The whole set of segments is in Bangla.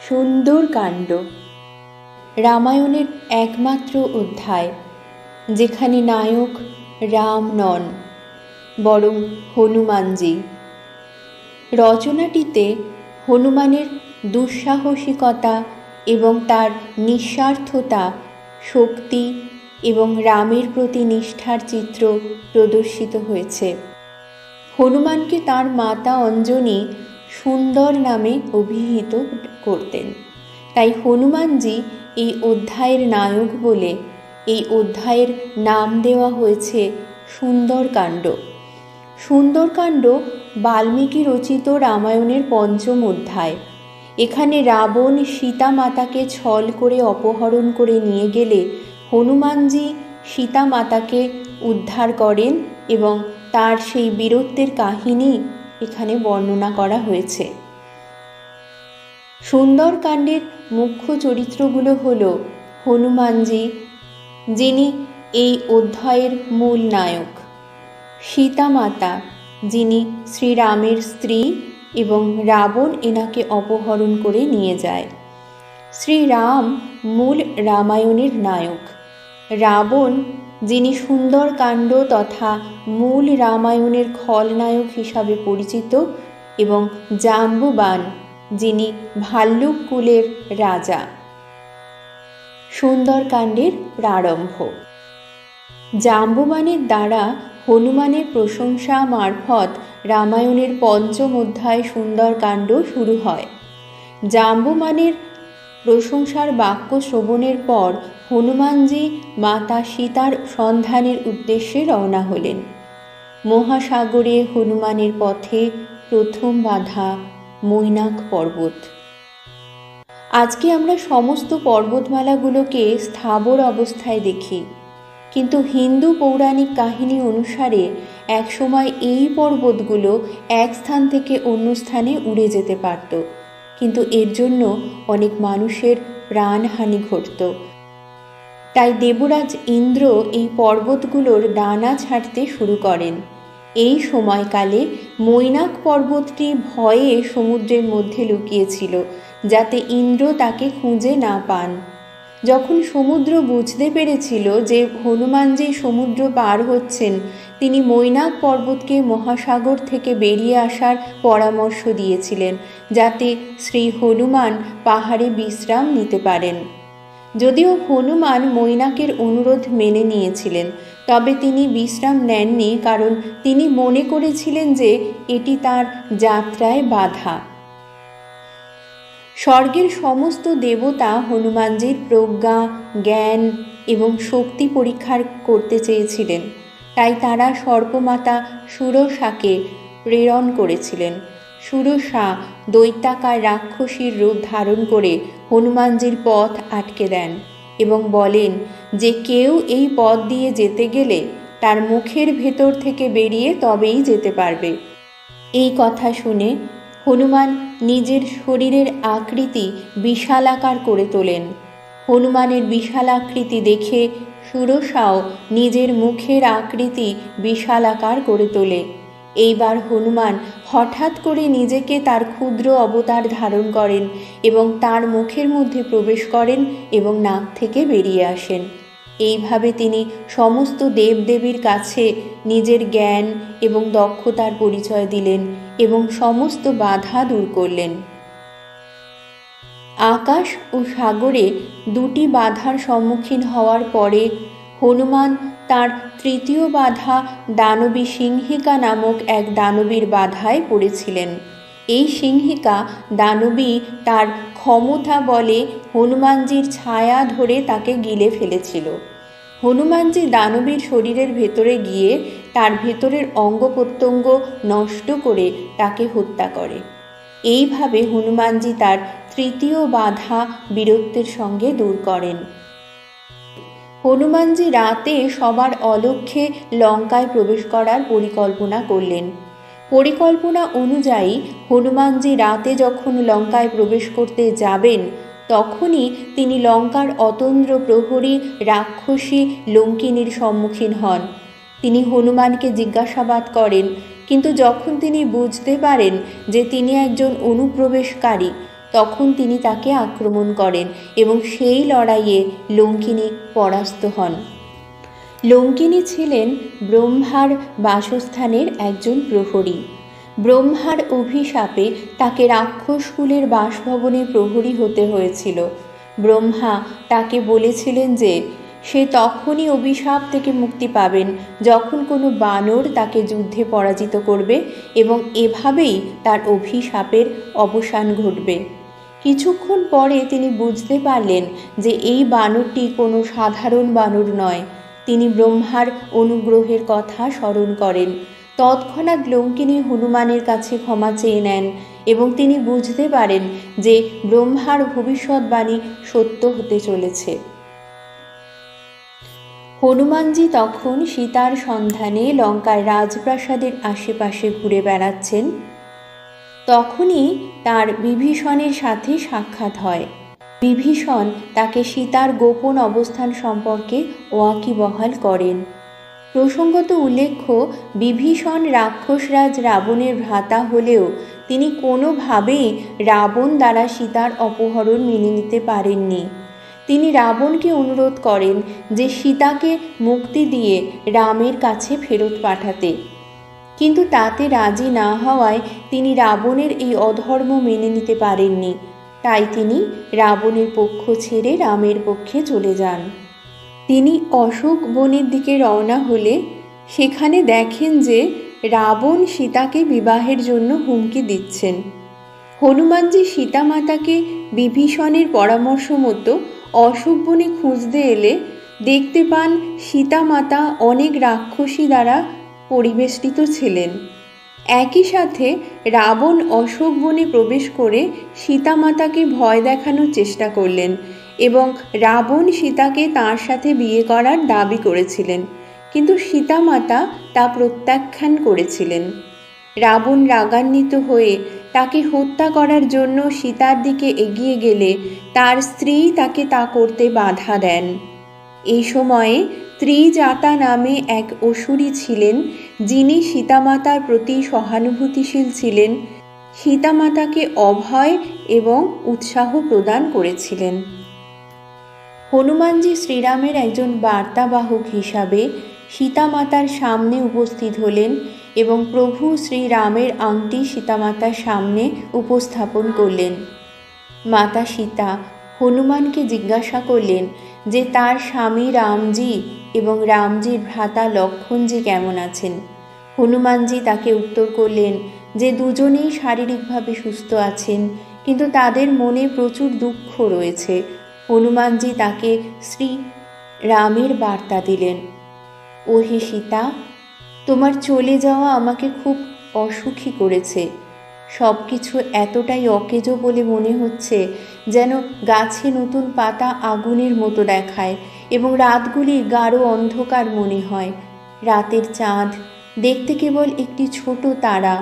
সুন্দরকাণ্ড রামায়ণের একমাত্র অধ্যায়, যেখানে নায়ক রাম নন বরং হনুমানজি। রচনাটিতে হনুমানের দুঃসাহসিকতা এবং তার নিঃস্বার্থতা, শক্তি এবং রামের প্রতি নিষ্ঠার চিত্র প্রদর্শিত হয়েছে। হনুমানকে তার মাতা অঞ্জনী সুন্দর নামে অভিহিত করতেন, তাই হনুমানজি এই অধ্যায়ের নায়ক বলে এই অধ্যায়ের নাম দেওয়া হয়েছে সুন্দরকাণ্ড। সুন্দরকাণ্ড বাল্মীকি রচিত রামায়ণের পঞ্চম অধ্যায়। এখানে রাবণ সীতা মাতাকে ছল করে অপহরণ করে নিয়ে গেলে হনুমানজি সীতা মাতাকে উদ্ধার করেন এবং তার সেই বীরত্বের কাহিনী এখানে বর্ণনা করা হয়েছে। সুন্দরকাণ্ডের মুখ্য চরিত্রগুলো হল হনুমানজি, যিনি এই অধ্যায়ের মূল নায়ক; সীতা মাতা, যিনি শ্রীরামের স্ত্রী এবং রাবণ এনাকে অপহরণ করে নিয়ে যায়; শ্রীরাম মূল রামায়ণের নায়ক; রাবণ, যিনি সুন্দরকাণ্ড তথা মূল রামায়ণের খলনায়ক হিসাবে পরিচিত; এবং জাম্বুবান, যিনি ভাল্লুক কুলের রাজা। সুন্দরকাণ্ডের প্রারম্ভ। জাম্বুবানের দ্বারা হনুমানের প্রশংসা মারফত রামায়ণের পঞ্চম অধ্যায় সুন্দরকাণ্ড শুরু হয়। জাম্বুবানের প্রশংসার বাক্য শ্রবণের পর হনুমানজি মাতা সীতার সন্ধানের উদ্দেশ্যে রওনা হলেন। মহাসাগরে হনুমানের পথে প্রথম বাধা মৈনাক পর্বত। আজকে আমরা সমস্ত পর্বতমালাগুলোকে স্থাবর অবস্থায় দেখি, কিন্তু হিন্দু পৌরাণিক কাহিনী অনুসারে একসময় এই পর্বতগুলো এক স্থান থেকে অন্য স্থানে উড়ে যেতে পারত, কিন্তু এর জন্য অনেক মানুষের প্রাণহানি ঘটত। তাই দেবরাজ ইন্দ্র এই পর্বতগুলোর ডানা ছাড়তে শুরু করেন। এই সময়কালে মৈনাক পর্বতটি ভয়ে সমুদ্রের মধ্যে লুকিয়েছিল, যাতে ইন্দ্র তাকে খুঁজে না পান। যখন সমুদ্র বুঝতে পেরেছিল যে হনুমানজি সমুদ্র পার হচ্ছেন, তিনি মৈনাক পর্বতকে মহাসাগর থেকে বেরিয়ে আসার পরামর্শ দিয়েছিলেন, যাতে শ্রী হনুমান পাহাড়ে বিশ্রাম নিতে পারেন। যদিও হনুমান মৈনাকের অনুরোধ মেনে নিয়েছিলেন, তবে তিনি বিশ্রাম নেননি, কারণ তিনি মনে করেছিলেন যে এটি তার যাত্রায় বাধা। স্বর্গের সমস্ত দেবতা হনুমানজির প্রজ্ঞা, জ্ঞান এবং শক্তি পরীক্ষা করতে চেয়েছিলেন, তাই তারা সর্পমাতা সুরসাকে প্রেরণ করেছিলেন। সুরসা দৈত্যাকার রাক্ষসীর রূপ ধারণ করে হনুমানজির পথ আটকে দেন এবং বলেন যে কেউ এই পথ দিয়ে যেতে গেলে তার মুখের ভেতর থেকে বেরিয়ে তবেই যেতে পারবে। এই কথা শুনে হনুমান নিজের শরীরের আকৃতি বিশালাকার করে তোলেন। হনুমানের বিশাল আকৃতি দেখে সুরসাও নিজের মুখের আকৃতি বিশালাকার করে তোলে। এইবার হনুমান হঠাৎ করে নিজেকে তার ক্ষুদ্র অবতার ধারণ করেন এবং তার মুখের মধ্যে প্রবেশ করেন এবং নাক থেকে বেরিয়ে আসেন। এইভাবে তিনি সমস্ত দেবদেবীর কাছে নিজের জ্ঞান এবং দক্ষতার পরিচয় দিলেন এবং সমস্ত বাধা দূর করলেন। আকাশ ও সাগরে দুটি বাধার সম্মুখীন হওয়ার পরে হনুমান তার তৃতীয় বাধা দানবী সিংহিকা নামক এক দানবীর বাধায় পড়েছিলেন। এই সিংহিকা দানবী তার ক্ষমতা বলে হনুমানজির ছায়া ধরে তাকে গিলে ফেলেছিল। হনুমানজি দানবীর শরীরের ভেতরে গিয়ে তার ভেতরের অঙ্গ প্রত্যঙ্গ নষ্ট করে তাকে হত্যা করে। এইভাবে হনুমানজি তার তৃতীয় বাধা বীরত্বের সঙ্গে দূর করেন। হনুমানজি রাতে সবার অলক্ষ্যে লঙ্কায় প্রবেশ করার পরিকল্পনা করলেন। পরিকল্পনা অনুযায়ী হনুমানজি রাতে যখন লঙ্কায় প্রবেশ করতে যাবেন, তখনই তিনি লঙ্কার অতন্দ্র প্রহরী রাক্ষসী লঙ্কিনীর সম্মুখীন হন। তিনি হনুমানকে জিজ্ঞাসাবাদ করেন, কিন্তু যখন তিনি বুঝতে পারেন যে তিনি একজন অনুপ্রবেশকারী, তখন তিনি তাকে আক্রমণ করেন এবং সেই লড়াইয়ে লঙ্কিনী পরাস্ত হন। লঙ্কিনী ছিলেন ব্রহ্মার বাসস্থানের একজন প্রহরী। ব্রহ্মার অভিশাপে তাকে রাক্ষসকুলের বাসভবনে প্রহরী হতে হয়েছিল। ব্রহ্মা তাকে বলেছিলেন যে সে তখনই অভিশাপ থেকে মুক্তি পাবেন যখন কোনো বানর তাকে যুদ্ধে পরাজিত করবে এবং এভাবেই তার অভিশাপের অবসান ঘটবে। কিছুক্ষণ পরে তিনি বুঝতে পারলেন যে এই বানরটি কোনো সাধারণ বানর নয়। তিনি ব্রহ্মার অনুগ্রহের কথা স্মরণ করেন। তৎক্ষণাৎ লঙ্কিনী হনুমানের কাছে ক্ষমা চেয়ে নেন এবং তিনি বুঝতে পারেন যে ব্রহ্মার ভবিষ্যৎবাণী সত্য হতে চলেছে। হনুমানজি তখন সীতার সন্ধানে লঙ্কার রাজপ্রাসাদের আশেপাশে ঘুরে বেড়াচ্ছেন। তখনই তার বিভীষণের সাথে সাক্ষাৎ হয়। বিভীষণ তাকে সীতার গোপন অবস্থান সম্পর্কে ওয়াকিবহাল করেন। প্রসঙ্গত উল্লেখ্য, বিভীষণ রাক্ষসরাজ রাবণের ভ্রাতা হলেও তিনি কোনোভাবেই রাবণ দ্বারা সীতার অপহরণ মেনে নিতে পারেননি। তিনি রাবণকে অনুরোধ করেন যে সীতাকে মুক্তি দিয়ে রামের কাছে ফেরত পাঠাতে, কিন্তু তাতে রাজি না হওয়ায় তিনি রাবণের এই অধর্ম মেনে নিতে পারেননি। তাই তিনি রাবণের পক্ষ ছেড়ে রামের পক্ষে চলে যান। তিনি অশোক বনের দিকে রওনা হলে সেখানে দেখেন যে রাবণ সীতাকে বিবাহের জন্য হুমকি দিচ্ছেন। হনুমানজি সীতামাতাকে বিভীষণের পরামর্শ মতো অশোক বনে খুঁজতে এলে দেখতে পান সীতামাতা অনেক রাক্ষসী দ্বারা পরিবেষ্টিত ছিলেন। একই সাথে রাবণ অশোক বনে প্রবেশ করে সীতামাতাকে ভয় দেখানোর চেষ্টা করলেন এবং রাবণ সীতাকে তাঁর সাথে বিয়ে করার দাবি করেছিলেন, কিন্তু সীতামাতা তা প্রত্যাখ্যান করেছিলেন। রাবণ রাগান্বিত হয়ে তাকে হত্যা করার জন্য সীতার দিকে এগিয়ে গেলে তার স্ত্রী তাকে তা করতে বাধা দেন। এই সময়ে ত্রিজাতা নামে এক অসুরী ছিলেন, যিনি সীতামাতার প্রতি সহানুভূতিশীল ছিলেন, সীতামাতাকে অভয় এবং উৎসাহ প্রদান করেছিলেন। হনুমানজি শ্রীরামের একজন বার্তাবাহক হিসাবে সীতামাতার সামনে উপস্থিত হলেন এবং প্রভু শ্রীরামের আংটি সীতামাতার সামনে উপস্থাপন করলেন। মাতা সীতা হনুমানকে জিজ্ঞাসা করলেন যে তার স্বামী রামজি এবং রামজির ভ্রাতা লক্ষ্মণজি কেমন আছেন। হনুমানজি তাকে উত্তর করলেন যে দুজনেই শারীরিকভাবে সুস্থ আছেন, কিন্তু তাদের মনে প্রচুর দুঃখ রয়েছে। হনুমানজি তাকে শ্রী রামের বার্তা দিলেন, ও হে সীতা, তোমার চলে যাওয়া আমাকে খুব অসুখী করেছে। সব কিছু এতটাই অকেজো বলে মনে হচ্ছে যেন গাছে নতুন পাতা আগুনের মতো দেখায় এবং রাতগুলি গাঢ় অন্ধকার মনে হয়। রাতের চাঁদ দেখতে কেবল একটি ছোট তারা।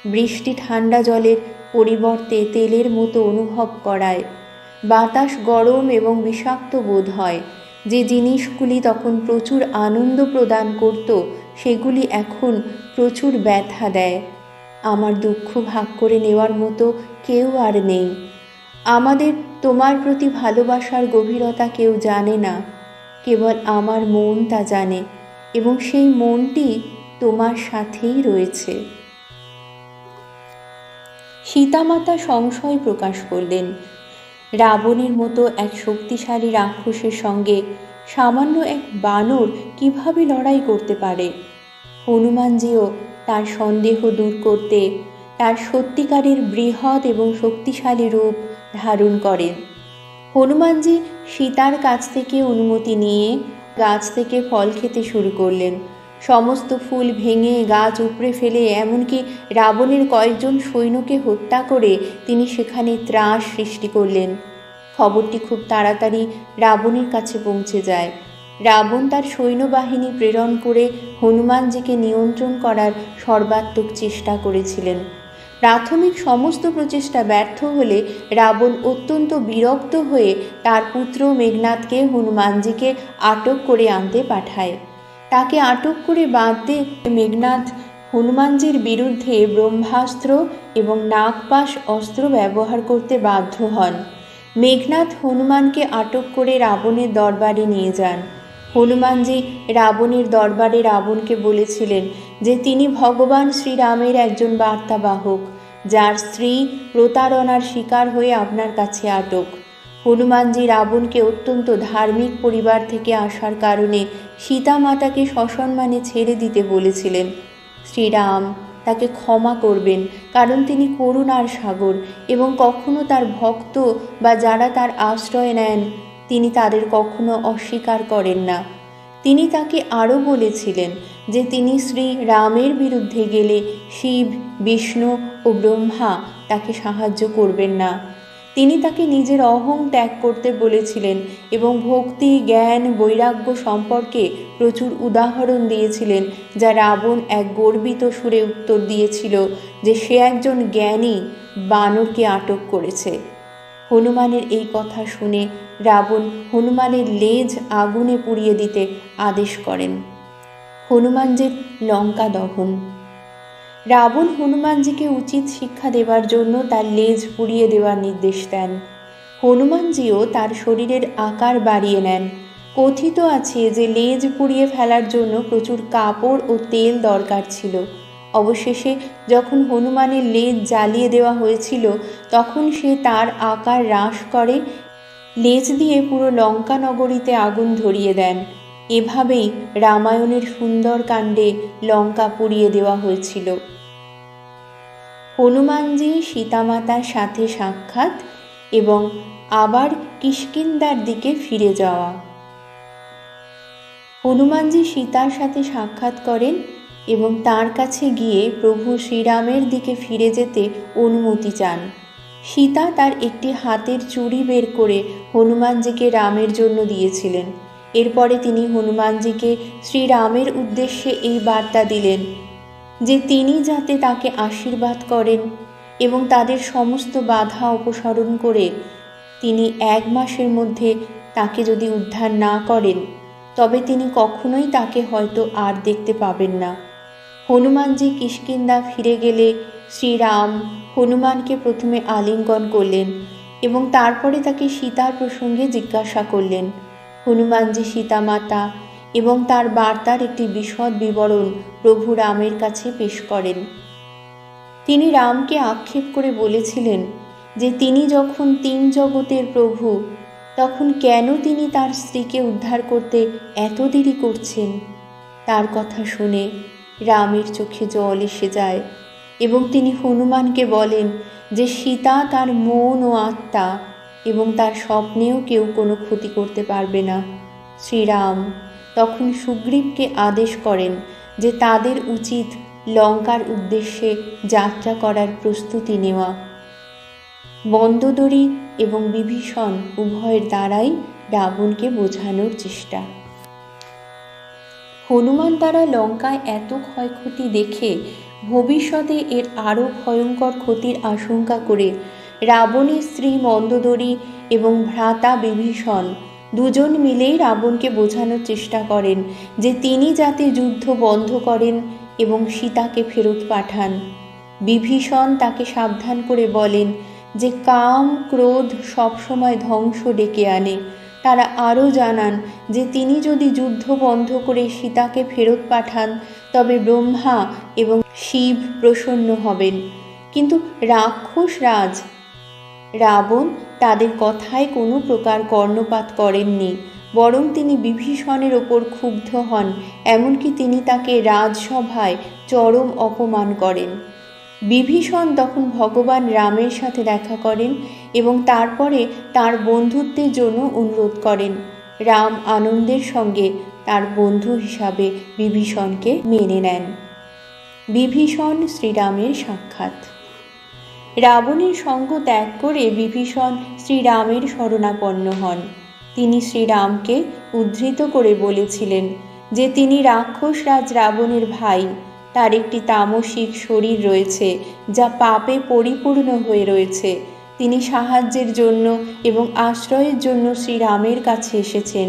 বৃষ্টি ঠান্ডা জলের পরিবর্তে তেলের মতো অনুভব করায়। বাতাস গরম এবং বিষাক্ত বোধ হয়। যে জিনিসগুলি তখন প্রচুর আনন্দ প্রদান করত, সেগুলি এখন প্রচুর ব্যথা দেয়। আমার দুঃখ ভাগ করে নেওয়ার মতো কেউ আর নেই। আমাদের তোমার প্রতি ভালোবাসার গভীরতা কেউ জানে না, কেবল আমার মন তা জানে এবং সেই মনটি তোমার সাথেই রয়েছে। সীতামাতা সংশয় প্রকাশ করলেন। রাবণের মতো এক শক্তিশালী রাক্ষসের সঙ্গে সামান্য এক বানর কিভাবে লড়াই করতে পারে? হনুমানজিও তার সন্দেহ দূর করতে তার সত্যিকারের বৃহৎ এবং শক্তিশালী রূপ ধারণ করেন। হনুমানজি সীতার কাছ থেকে অনুমতি নিয়ে গাছ থেকে ফল খেতে শুরু করলেন। সমস্ত ফুল ভেঙে গাছ উপড়ে ফেলে এমনকি রাবণের কয়েকজন সৈন্যকে হত্যা করে তিনি সেখানে ত্রাস সৃষ্টি করলেন। খবরটি খুব তাড়াতাড়ি রাবণের কাছে পৌঁছে যায়। রাবণ তার সৈন্যবাহিনী প্রেরণ করে হনুমানজিকে নিয়ন্ত্রণ করার সর্বাত্মক চেষ্টা করেছিলেন। প্রাথমিক সমস্ত প্রচেষ্টা ব্যর্থ হলে রাবণ অত্যন্ত বিরক্ত হয়ে তার পুত্র মেঘনাদকে হনুমানজিকে আটক করে আনতে পাঠায়। তাকে আটক করে বাঁধতে মেঘনাদ হনুমানজির বিরুদ্ধে ব্রহ্মাস্ত্র এবং নাগপাশ অস্ত্র ব্যবহার করতে বাধ্য হন। মেঘনাদ হনুমানকে আটক করে রাবণের দরবারে নিয়ে যান। হনুমানজি রাবণের দরবারে রাবণকে বলেছিলেন যে তিনি ভগবান শ্রীরামের একজন বার্তাবাহক, যার স্ত্রী প্রতারণার শিকার হয়ে আপনার কাছে আটক। হনুমানজি রাবণকে অত্যন্ত ধার্মিক পরিবার থেকে আসার কারণে সীতা মাতাকে সসম্মানে ছেড়ে দিতে বলেছিলেন। শ্রীরাম তাকে ক্ষমা করবেন, কারণ তিনি করুণার সাগর এবং কখনো তার ভক্ত বা যারা তার আশ্রয় নেন তিনি তাদের কখনো অস্বীকার করেন না। তিনি তাকে আরও বলেছিলেন যে তিনি শ্রী রামের বিরুদ্ধে গেলে শিব, বিষ্ণু ও ব্রহ্মা তাকে সাহায্য করবেন না। তিনি তাকে নিজের অহং ত্যাগ করতে বলেছিলেন এবং ভক্তি, জ্ঞান, বৈরাগ্য সম্পর্কে প্রচুর উদাহরণ দিয়েছিলেন, যা রাবণ এক গর্বিত সুরে উত্তর দিয়েছিল যে সে একজন জ্ঞানী বানরকে আটক করেছে। হনুমানের এই কথা শুনে রাবণ হনুমানের লেজ আগুনে পুড়িয়ে দিতে আদেশ করেন। হনুমানজির লঙ্কা দহন। রাবণ হনুমানজিকে উচিত শিক্ষা দেওয়ার জন্য তার লেজ পুড়িয়ে দেওয়ার নির্দেশ দেন। হনুমানজিও তার শরীরের আকার বাড়িয়ে নেন। কথিত আছে যে লেজ পুড়িয়ে ফেলার জন্য প্রচুর কাপড় ও তেল দরকার ছিল। অবশেষে যখন হনুমানের লেজ জ্বালিয়ে দেওয়া হয়েছিল তখন সে তার আকার হ্রাস করে লেজ দিয়ে পুরো লঙ্কা নগরীতে আগুন ধরিয়ে দেন। এভাবেই রামায়ণের সুন্দর কাণ্ডে লঙ্কা পুড়িয়ে দেওয়া হয়েছিল। হনুমানজি সীতামাতার সাথে সাক্ষাৎ এবং আবার কিষ্কিন্ধার দিকে ফিরে যাওয়া। হনুমানজি সীতার সাথে সাক্ষাৎ করেন এবং তার কাছে গিয়ে প্রভু শ্রীরামের দিকে ফিরে যেতে অনুমতি চান। সীতা তার একটি হাতের চুড়ি বের করে হনুমানজিকে রামের জন্য দিয়েছিলেন। এরপরে তিনি হনুমানজিকে শ্রীরামের উদ্দেশ্যে এই বার্তা দিলেন যে তিনি যাতে তাকে আশীর্বাদ করেন এবং তাদের সমস্ত বাধা অপসারণ করে তিনি 1 মাসের মধ্যে তাকে যদি উদ্ধার না করেন তবে তিনি কখনোই তাকে হয়তো আর দেখতে পাবেন না। হনুমানজি কিষ্কিন্ধা ফিরে গেলে শ্রীরাম হনুমানকে প্রথমে আলিঙ্গন করলেন এবং তারপরে তাকে সীতার প্রসঙ্গে জিজ্ঞাসা করলেন। হনুমানজি সীতামাতা এবং তার বার্তার একটি বিশদ বিবরণ প্রভু রামের কাছে পেশ করেন। তিনি রামকে আক্ষেপ করে বলেছিলেন যে তিনি যখন 3 জগতের প্রভু তখন কেন তিনি তার স্ত্রীকে উদ্ধার করতে এত দেরি করছেন। তার কথা শুনে রামের চোখে জল এসে যায় এবং তিনি হনুমানকে বলেন যে সীতা তার মন ও আত্মা এবং তার স্বপ্নেও কেউ কোনো ক্ষতি করতে পারবে না। শ্রীরাম তখন সুগ্রীবকে আদেশ করেন যে তাদের উচিত লঙ্কার উদ্দেশ্যে যাত্রা করার প্রস্তুতি নেওয়া। মন্দোদরী এবং বিভীষণ উভয়ের দ্বারাই রাবণকে বোঝানোর চেষ্টা। হনুমান দ্বারা লঙ্কায় এত ক্ষয়ক্ষতি দেখে ভবিষ্যতে এর আরও ভয়ঙ্কর ক্ষতির আশঙ্কা করে রাবণের স্ত্রী মন্দোদরী এবং ভ্রাতা বিভীষণ দুজন মিলেই রাবণকে বোঝানোর চেষ্টা করেন যে তিনি যাতে যুদ্ধ বন্ধ করেন এবং সীতাকে ফেরত পাঠান। বিভীষণ তাকে সাবধান করে বলেন যে কাম, ক্রোধ সবসময় ধ্বংস ডেকে আনে। তারা আরও জানান যে তিনি যদি যুদ্ধ বন্ধ করে সীতাকে ফেরত পাঠান তবে ব্রহ্মা এবং শিব প্রসন্ন হবেন। কিন্তু রাক্ষস রাজ রাবণ তাদের কথায় কোনো প্রকার কর্ণপাত করেননি, বরং তিনি বিভীষণের ওপর ক্ষুব্ধ হন, এমনকি তিনি তাকে রাজসভায় চরম অপমান করেন। বিভীষণ তখন ভগবান রামের সাথে দেখা করেন এবং তারপরে তার বন্ধুত্বের জন্য অনুরোধ করেন। রাম আনন্দের সঙ্গে তার বন্ধু হিসাবে বিভীষণকে মেনে নেন। বিভীষণ শ্রীরামের সাক্ষাৎ। রাবণের সঙ্গ ত্যাগ করে বিভীষণ শ্রীরামের শরণাপন্ন হন। তিনি শ্রীরামকে উদ্ধৃত করে বলেছিলেন যে তিনি রাক্ষস রাজ রাবণের ভাই। তার একটি তামসিক শরীর রয়েছে যা পাপে পরিপূর্ণ হয়ে রয়েছে। তিনি সাহায্যের জন্য এবং আশ্রয়ের জন্য শ্রীরামের কাছে এসেছেন।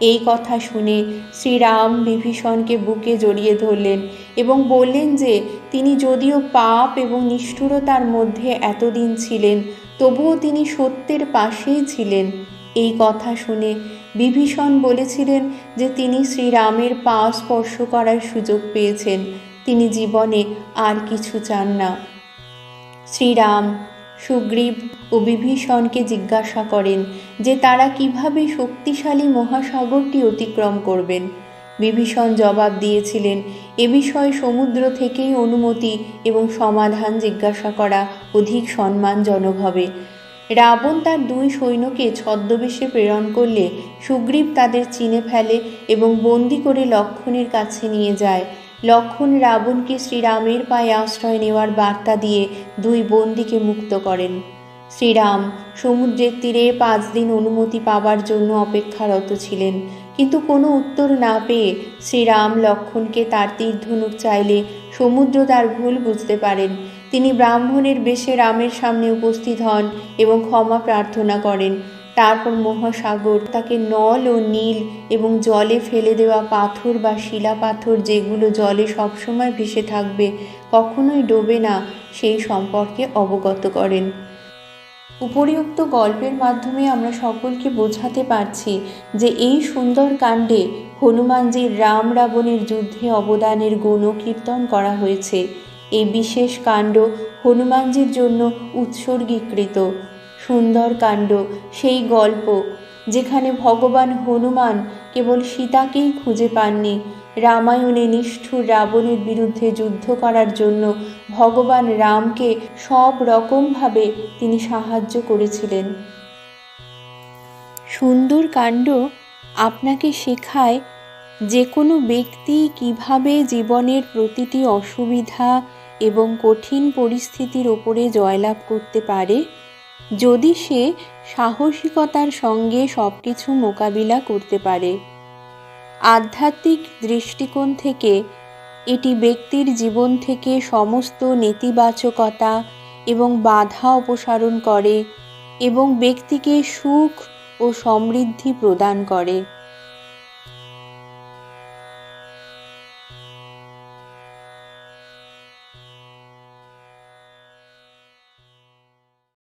এই কথা শুনে শ্রীরাম বিভীষণকে বুকে জড়িয়ে ধরলেন এবং বললেন যে তিনি যদিও পাপ এবং নিষ্ঠুরতার মধ্যে এতদিন ছিলেন, তবুও তিনি সত্যের পাশেই ছিলেন। এই কথা শুনে বিভীষণ বলেছিলেন যে তিনি শ্রীরামের পা স্পর্শ করার সুযোগ পেয়েছেন, তিনি জীবনে আর কিছু চান না। শ্রীরাম সুগ্রীব ও বিভীষণকে জিজ্ঞাসা করেন যে তারা কিভাবে শক্তিশালী মহাসাগরটি অতিক্রম করবেন। বিভীষণ জবাব দিয়েছিলেন, এ বিষয়ে সমুদ্র থেকেই অনুমতি এবং সমাধান জিজ্ঞাসা করা অধিক সম্মানজনক হবে। রাবণ তার 2 সৈন্যকে ছদ্মবেশে প্রেরণ করলে সুগ্রীব তাদের চিনে ফেলে এবং বন্দি করে লক্ষ্মণের কাছে নিয়ে যায়। লক্ষ্মণ রাবণকে শ্রীরামের পায়ে আশ্রয় নেওয়ার বার্তা দিয়ে 2 বন্দীকে মুক্ত করেন। শ্রীরাম সমুদ্রের তীরে 5 দিন অনুমতি পাবার জন্য অপেক্ষারত ছিলেন, কিন্তু কোনো উত্তর না পেয়ে শ্রীরাম লক্ষ্মণকে তার তীর ধনুক চাইলে সমুদ্র তার ভুল বুঝতে পারেন। তিনি ব্রাহ্মণের বেশে রামের সামনে উপস্থিত হন এবং ক্ষমা প্রার্থনা করেন। তারপর মহাসাগর তাকে নল ও নীল এবং জলে ফেলে দেওয়া পাথর বা শিলা পাথর, যেগুলো জলে সবসময় ভেসে থাকবে, কখনোই ডোবে না, সেই সম্পর্কে অবগত করেন। উপরিউক্ত গল্পের মাধ্যমে আমরা সকলকে বোঝাতে পারছি যে এই সুন্দর কাণ্ডে হনুমানজির রাম রাবণের যুদ্ধে অবদানের গুণকীর্তন করা হয়েছে। এই বিশেষ কাণ্ড হনুমানজির জন্য উৎসর্গীকৃত। সুন্দর কাণ্ড সেই গল্প যেখানে ভগবান হনুমান কেবল সীতাকেই খুঁজে পাননি, রামায়ণে নিষ্ঠুর রাবণের বিরুদ্ধে যুদ্ধ করার জন্য ভগবান রামকে সব রকমভাবে তিনি সাহায্য করেছিলেন। সুন্দর কাণ্ড আপনাকে শেখায় যে কোনো ব্যক্তি কিভাবে জীবনের প্রতিটি অসুবিধা এবং কঠিন পরিস্থিতির ওপরে জয়লাভ করতে পারে, যদি সে সাহসিকতার সঙ্গে সব কিছু মোকাবিলা করতে পারে। আধ্যাত্মিক দৃষ্টিকোণ থেকে এটি ব্যক্তির জীবন থেকে সমস্ত নেতিবাচকতা এবং বাধা অপসারণ করে এবং ব্যক্তিকে সুখ ও সমৃদ্ধি প্রদান করে।